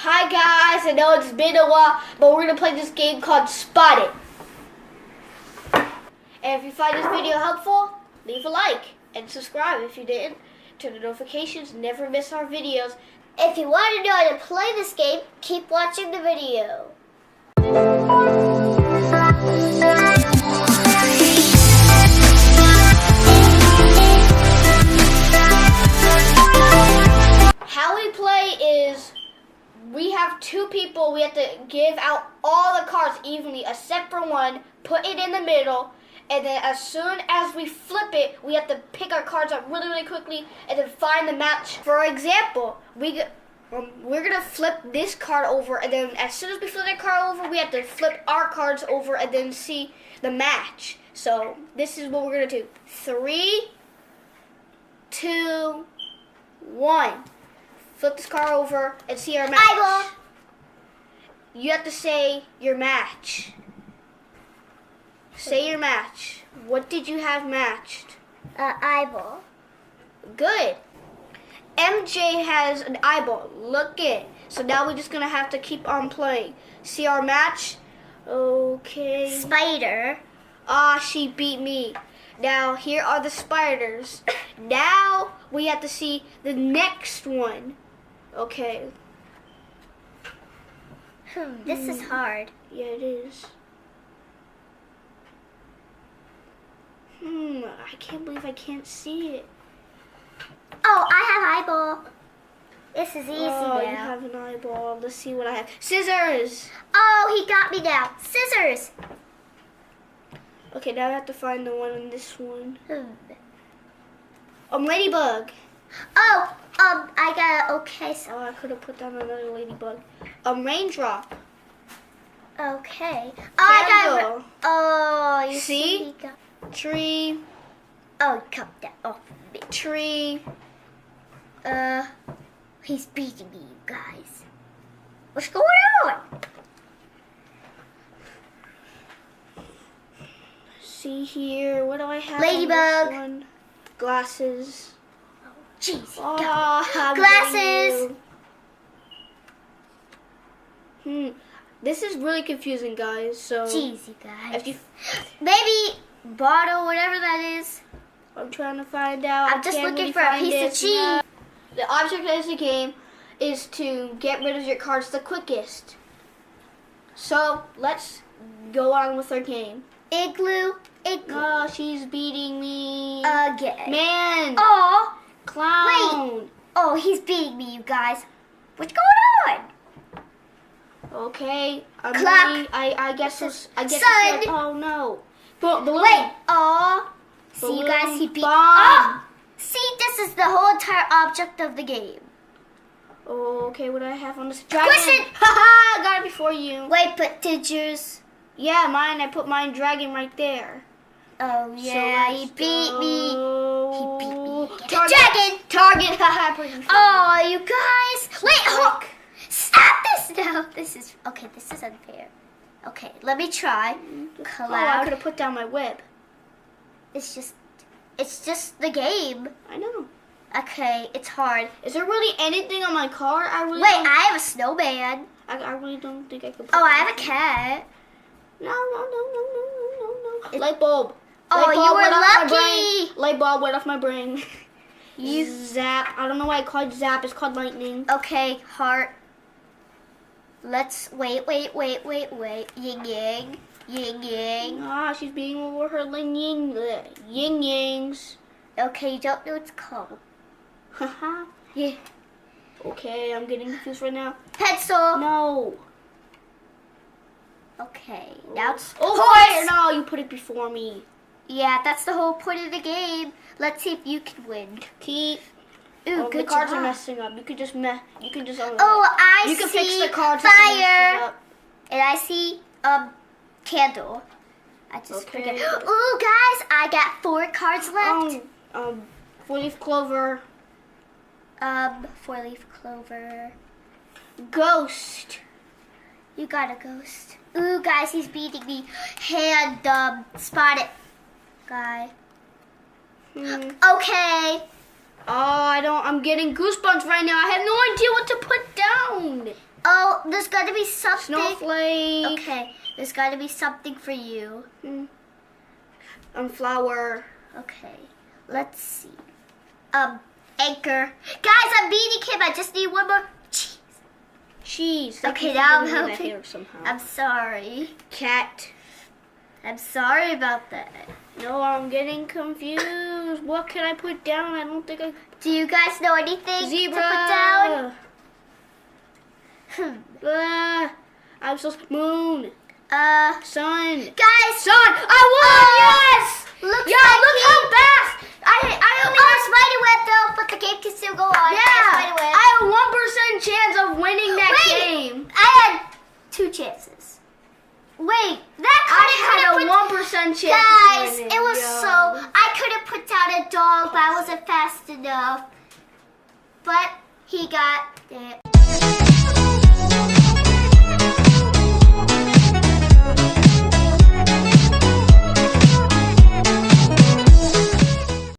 Hi guys, I know it's been a while, but we're going to play this game called Spot It. And if you find this video helpful, leave a like and subscribe if you didn't. Turn the notifications, never miss our videos. If you want to know how to play this game, keep watching the video. How we play is we have two people. We have to give out all the cards evenly, a separate one, put it in the middle, and then as soon as we flip it, we have to pick our cards up really, really quickly and then find the match. For example, we're going to flip this card over, and then as soon as we flip that card over, we have to flip our cards over and then see the match. So this is what we're going to do. 3, 2, 1. Flip this card over and see our match. Eyeball. You have to say your match. Say your match. What did you have matched? Eyeball. Good. MJ has an eyeball. Look it. So now we're just going to have to keep on playing. See our match? Okay. Spider. Ah, she beat me. Now, here are the spiders. Now, we have to see the next one. Okay. This is hard. Yeah, it is. I can't believe I can't see it. Oh, I have eyeball. This is easy Oh, now. you have an eyeball. Let's see what I have. Scissors! Oh, he got me now. Scissors. Okay, now I have to find the one in this one. Ladybug. Oh, I got okay. So. Oh, I could have put down another ladybug. Raindrop. Okay. Oh, Candle. Oh, you See? He got, Tree. oh, cut that off. Tree. He's beating me, you guys. What's going on? See here. What do I have? Ladybug. On this one? Glasses. Jeez. Oh, Glasses. This is really confusing, guys. So Jeez, you guys. if you, Maybe bottle, whatever that is. I'm trying to find out. I'm just I can't looking really for a find piece of it. cheese. No. The object of the game is to get rid of your cards the quickest. So let's go on with our game. Igloo. Oh, she's beating me. Again. Man. Oh. Clown. Wait. Oh, he's beating me, you guys. What's going on? Okay. I'm Clock. ready. I guess I guess Sun. oh no. Balloon. Wait. Oh. See, you guys, he beat. Bomb. Oh. See, this is the whole entire object of the game. Okay, what do I have on this? Dragon. Question. Haha, I got it before you. Wait, but did yours? Yeah, mine. I put mine dragon right there. Oh yeah, So he let's beat me. go. He beat me again. Target. Dragon. Target. Haha, pretty funny. Oh, you guys. Wait, hold. Stop this now. This is okay. This is unfair. Okay, let me try. Oh, I Cloud. could have put down my whip. It's just the game. I know. Okay, it's hard. Is there really anything on my card? Wait, I have a snowman. I really don't think I could. Put Oh, I that have a cat. No. Light bulb. Oh, Light bulb you were went off my lucky. brain. Light bulb went off my brain. You Zap. I don't know why I called zap. It's called lightning. okay? Heart. Let's wait. Ying yang. Ah, she's being over her yin yangs. Okay, you don't know what it's called. Haha. Yeah. Okay, I'm getting confused right now. Pencil. No. Okay, now it's fire! No, you put it before me. Yeah, that's the whole point of the game. Let's see if you can win. Keep. Ooh, The good cards job. are messing up. You could just Oh, I you see can fix the cards if they're messing fire. up. And I see candle. I just Okay. forget. Ooh, guys, I got 4 cards left. 4-leaf clover. 4-leaf clover. Ghost. You got a ghost. Ooh, guys, he's beating me. Hand spot it, guy. Okay. Oh, I'm getting goosebumps right now. I have no idea what to put down. there's got to be something. Snowflake. Okay, there's got to be something for you. Flower. Okay, let's see. Anchor. Guys, I'm beating him. I just need one more cheese. Thank Okay, you for now I'm giving me that helping. here somehow. I'm sorry. Cat. I'm sorry about that. No, I'm getting confused. What can I put down? I don't think I... Do you guys know anything Zebra. to put down? I'm so... Moon. Sun. Guys. Sun. I won! Yes! Looks Yeah, like look he- how fast! I only Oh, spiderweb though, but the game can still go on. Yeah, Spiderweb. I have 1% chance of winning that Wait, game. I had 2 chances. Wait, that I couldn't had a 1% chance. Guys, of winning. it was Yo. so... I couldn't put down a dog, but I wasn't fast enough. But he got it.